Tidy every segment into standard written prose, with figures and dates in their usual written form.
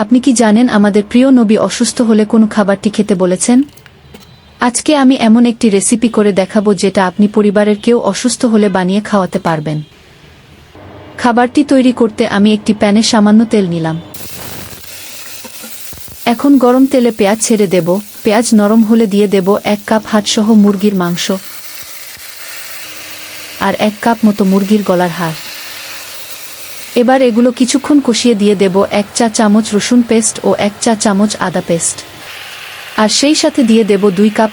আপনি কি জানেন আমাদের প্রিয় নবী অসুস্থ হলে কোন খাবারটি খেতে বলেছেন? আজকে আমি এমন একটি রেসিপি করে দেখাবো যেটা আপনি পরিবারের কেউ অসুস্থ হলে বানিয়ে খাওয়াতে পারবেন। খাবারটি তৈরি করতে আমি একটি প্যানে সামান্য তেল নিলাম। এখন গরম তেলে পেঁয়াজ ছেড়ে দেব। পেঁয়াজ নরম হলে দিয়ে দেব 1 কাপ হাড়সহ মুরগির মাংস আর 1 কাপ মতো মুরগির গলার হাড়। এবার এগুলো কিছুক্ষণ কষিয়ে দিয়ে দেব 1 চা চামচ রসুন পেস্ট ও 1 চা চামচ আদা পেস্ট। আর সেই সাথে দিয়ে দেব 2 কাপ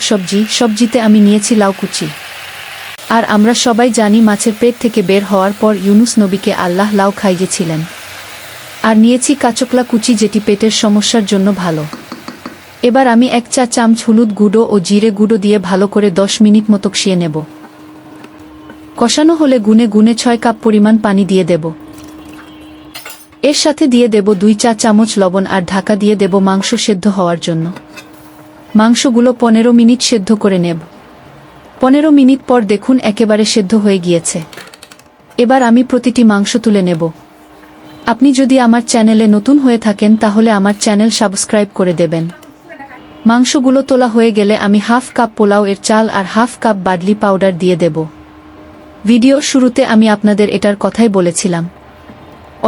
সবজিতে আমি নিয়েছি লাউ কুচি। আর আমরা সবাই জানি মাছের পেট থেকে বের হওয়ার পর ইউনুস নবীকে আল্লাহ লাউ খাইয়েছিলেন। আর নিয়েছি কাঁচকলা কুচি, যেটি পেটের সমস্যার জন্য ভালো। এবার আমি 1 চা চামচ হলুদ গুঁড়ো ও জিরে গুঁড়ো দিয়ে ভালো করে 10 মিনিট মতো কষিয়ে নেব। কষানো হলে গুনে গুনে 6 কাপ পরিমাণ পানি দিয়ে দেব। এর সাথে দিয়ে দেব 2 চা চামচ লবণ আর ঢাকা দিয়ে দেব মাংস সেদ্ধ হওয়ার জন্য। মাংসগুলো 15 মিনিট সেদ্ধ করে নেব। 15 মিনিট পর দেখুন একেবারে সেদ্ধ হয়ে গিয়েছে। এবার আমি প্রতিটি মাংস তুলে নেব। আপনি যদি আমার চ্যানেলে নতুন হয়ে থাকেন তাহলে আমার চ্যানেল সাবস্ক্রাইব করে দেবেন। মাংসগুলো তোলা হয়ে গেলে আমি হাফ কাপ পোলাও এর চাল আর হাফ কাপ বার্লি পাউডার দিয়ে দেব। ভিডিওর শুরুতে আমি আপনাদের এটার কথাই বলেছিলাম,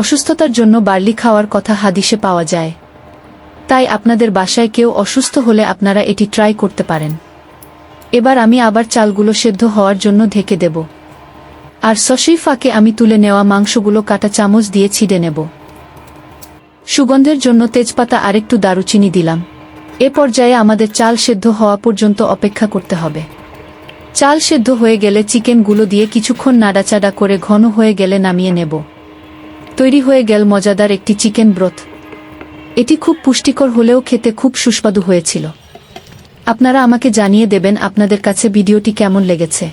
অসুস্থতার জন্য বার্লি খাওয়ার কথা হাদিসে পাওয়া যায়। তাই আপনাদের বাসায় কেউ অসুস্থ হলে আপনারা এটি ট্রাই করতে পারেন। এবার আমি আবার চালগুলো সেদ্ধ হওয়ার জন্য ঢেকে দেব। আর সসই ফাঁকে আমি তুলে নেওয়া মাংসগুলো কাঁটা চামচ দিয়ে ছিঁড়ে নেব। সুগন্ধের জন্য তেজপাতা আর একটু দারুচিনি দিলাম। এ পর্যায়ে আমাদের চাল সেদ্ধ হওয়া পর্যন্ত অপেক্ষা করতে হবে। চাল সেদ্ধ হয়ে গেলে চিকেনগুলো দিয়ে কিছুক্ষণ নাড়াচাড়া করে ঘন হয়ে গেলে নামিয়ে নেব। তৈরি হয়ে গেল মজাদার একটি চিকেন ব্রথ। এটি খুব পুষ্টিকর হলেও খেতে খুব সুস্বাদু হয়েছিল। আপনারা আমাকে জানিয়ে দেবেন আপনাদের কাছে ভিডিওটি কেমন লেগেছে।